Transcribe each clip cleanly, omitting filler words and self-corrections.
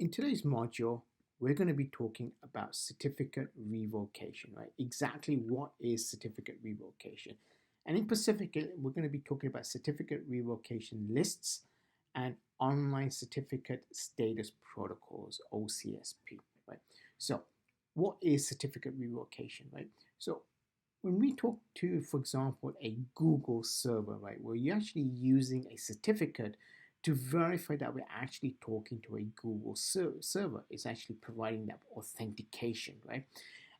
In today's module, we're going to be talking about certificate revocation, right? Exactly what is certificate revocation? And in specific, we're going to be talking about certificate revocation lists and online certificate status protocols, OCSP, right? So, what is certificate revocation, right? So, when we talk to, for example, a Google server, right, where you're actually using a certificate to verify that we're actually talking to a Google server, it's actually providing that authentication, right?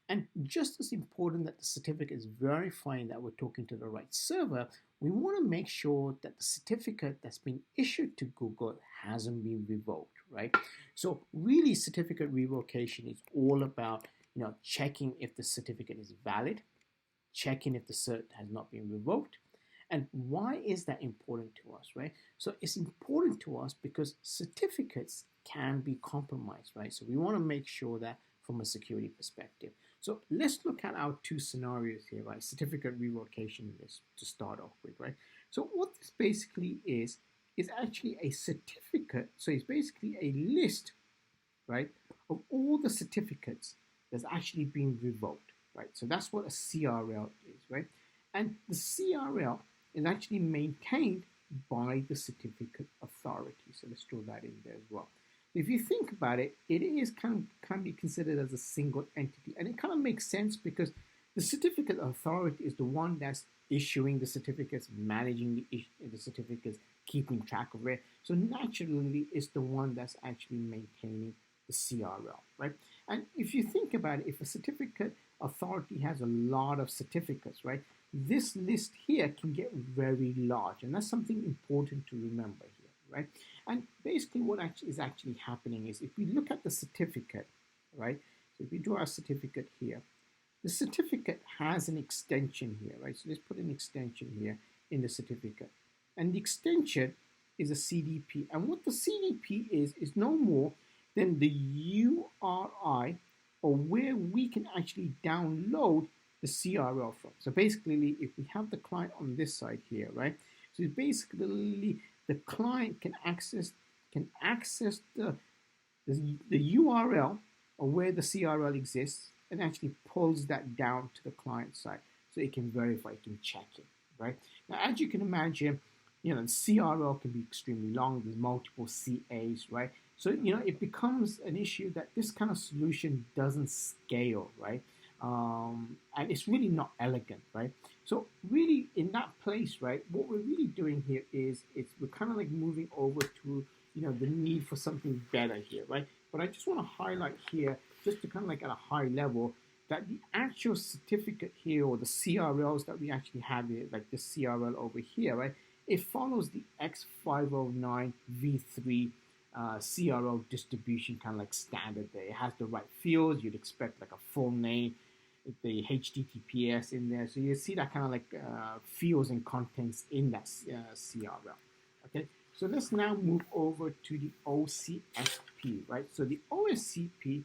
And just as important that the certificate is verifying that we're talking to the right server, we want to make sure that the certificate that's been issued to Google hasn't been revoked, right? So really certificate revocation is all about, checking if the certificate is valid, checking if the cert has not been revoked. And why is that important to us, right? So it's important to us because certificates can be compromised, right? So we want to make sure that from a security perspective. So let's look at our two scenarios here, right? Certificate revocation list to start off with, right? So what this basically is actually a certificate. So it's basically a list, right, of all the certificates that's actually been revoked, right? So that's what a CRL is, right? And the CRL is actually maintained by the certificate authority. So let's draw that in there as well. If you think about it, it is can be considered as a single entity, and it kind of makes sense because the certificate authority is the one that's issuing the certificates, managing the certificates, keeping track of it. So naturally, it's the one that's actually maintaining the CRL, right? And if you think about it, if a certificate authority has a lot of certificates, right, this list here can get very large, and that's something important to remember here, right? And basically what is actually happening is if we look at the certificate, right, so if we draw our certificate here, the certificate has an extension here, right? So let's put an extension here in the certificate, and the extension is a CDP, and what the CDP is no more than the URI, or where we can actually download the CRL from. So basically, if we have the client on this side here, right? So it's basically the client can access the URL or where the CRL exists and actually pulls that down to the client side so it can verify, it can check it, right? Now, as you can imagine, the CRL can be extremely long. There's multiple CAs, right? So, it becomes an issue that this kind of solution doesn't scale, right? And it's really not elegant, right? So really in that place, right, what we're really doing here is we're kind of like moving over to, the need for something better here, right? But I just want to highlight here, just to kind of like at a high level, that the actual certificate here or the CRLs that we actually have here, like the CRL over here, right, it follows the X509 V3 CRL distribution kind of like standard there. It has the right fields. You'd expect like a full name, the HTTPS in there. So you see that kind of like fields and contents in that CRL. Okay, so let's now move over to the OCSP, right? So the OCSP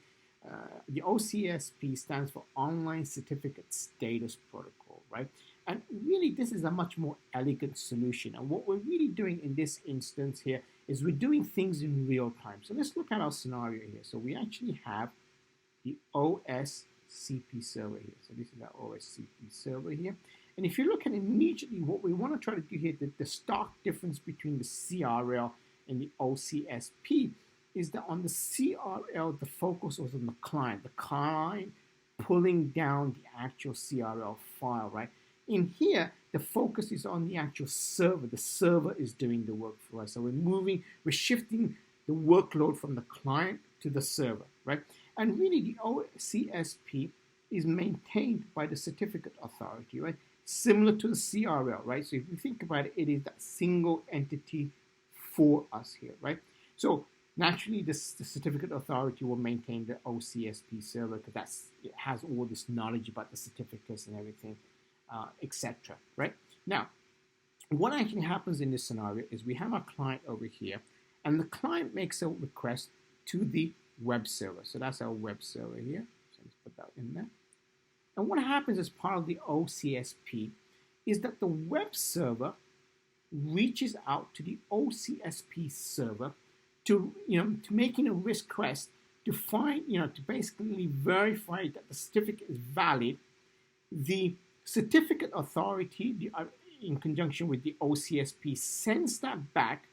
stands for Online Certificate Status Protocol, right? And really, this is a much more elegant solution. And what we're really doing in this instance here is we're doing things in real time. So let's look at our scenario here. So we actually have the OSCP server here. So this is our OSCP server here. And if you look at immediately what we want to try to do here, the stark difference between the CRL and the OCSP is that on the CRL, the focus was on the client pulling down the actual CRL file, right? In here, the focus is on the actual server. The server is doing the work for us. So we're shifting the workload from the client to the server, right? And really the OCSP is maintained by the certificate authority, right? Similar to the CRL, right? So if you think about it, it is that single entity for us here, right? So naturally, the certificate authority will maintain the OCSP server because it has all this knowledge about the certificates and everything, etc. Right? Now, what actually happens in this scenario is we have our client over here, and the client makes a request to the web server. So that's our web server here. So let's put that in there. And what happens as part of the OCSP is that the web server reaches out to the OCSP server to making a request to find, to basically verify that the certificate is valid, the certificate authority, in conjunction with the OCSP, sends that back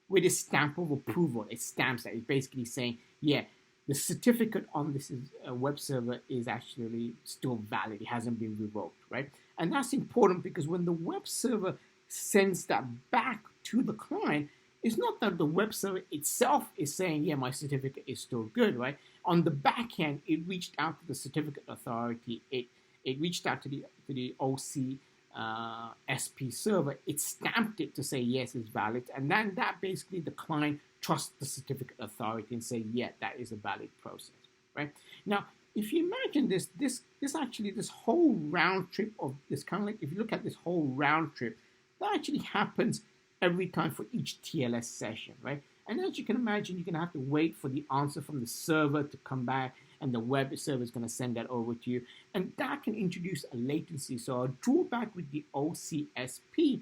with a stamp of approval. It stamps that. It's basically saying, yeah, the certificate on this web server is actually still valid. It hasn't been revoked, right? And that's important because when the web server sends that back to the client, it's not that the web server itself is saying, yeah, my certificate is still good, right? On the back end, it reached out to the certificate authority. It reached out to the OCSP server. It stamped it to say, yes, it's valid. And then that basically the client trusts the certificate authority and say, yeah, that is a valid process, right? Now, if you imagine this whole round trip of this kind of like, if you look at this whole round trip, that actually happens every time for each TLS session, right? And as you can imagine, you're going to have to wait for the answer from the server to come back, and the web server is going to send that over to you. And that can introduce a latency. So a drawback with the OCSP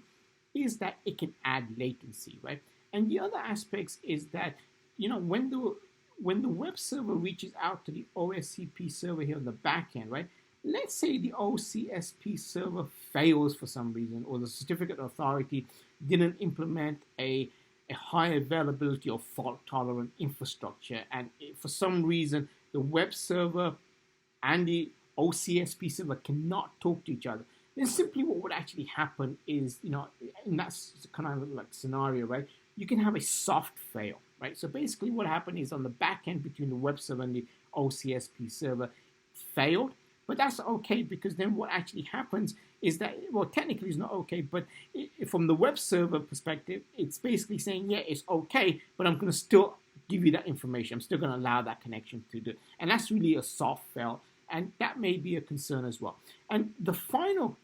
is that it can add latency, right? And the other aspects is that, when the web server reaches out to the OSCP server here on the back end, right? Let's say the OCSP server fails for some reason, or the certificate authority didn't implement a high availability or fault-tolerant infrastructure, and for some reason the web server and the OCSP server cannot talk to each other, then simply what would actually happen is, in that kind of like scenario, right, you can have a soft fail, right? So basically what happened is on the back end between the web server and the OCSP server failed, but that's okay, because then what actually happens is that, well, technically it's not okay, but from the web server perspective, it's basically saying, yeah, it's okay, but I'm going to still give you that information. I'm still going to allow that connection to do. And that's really a soft fail, and that may be a concern as well. And the final,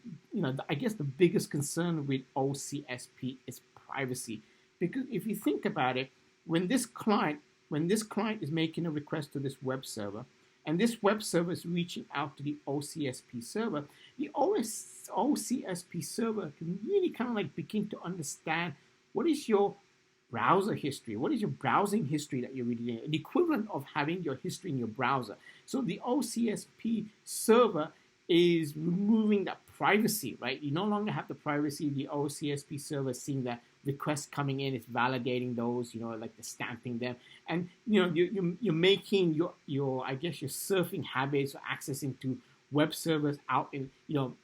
I guess the biggest concern with OCSP is privacy. Because if you think about it, when this client is making a request to this web server, and this web server is reaching out to the OCSP server, the OCSP server can really kind of like begin to understand what is your browser history, what is your browsing history that you're reading, the equivalent of having your history in your browser. So the OCSP server is removing that privacy, right? You no longer have the privacy. The OCSP server seeing that requests coming in, it's validating those, like the stamping them, and you're making your I guess your surfing habits or accessing to web servers out in,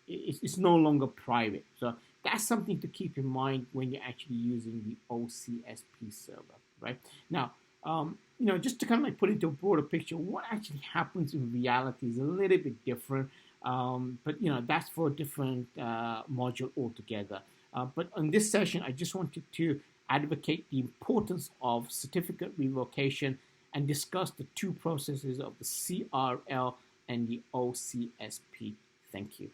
it's no longer private. So that's something to keep in mind when you're actually using the OCSP server, right? Now, just to kind of like put into a broader picture, what actually happens in reality is a little bit different. But that's for a different module altogether. But in this session, I just wanted to advocate the importance of certificate revocation and discuss the two processes of the CRL and the OCSP. Thank you.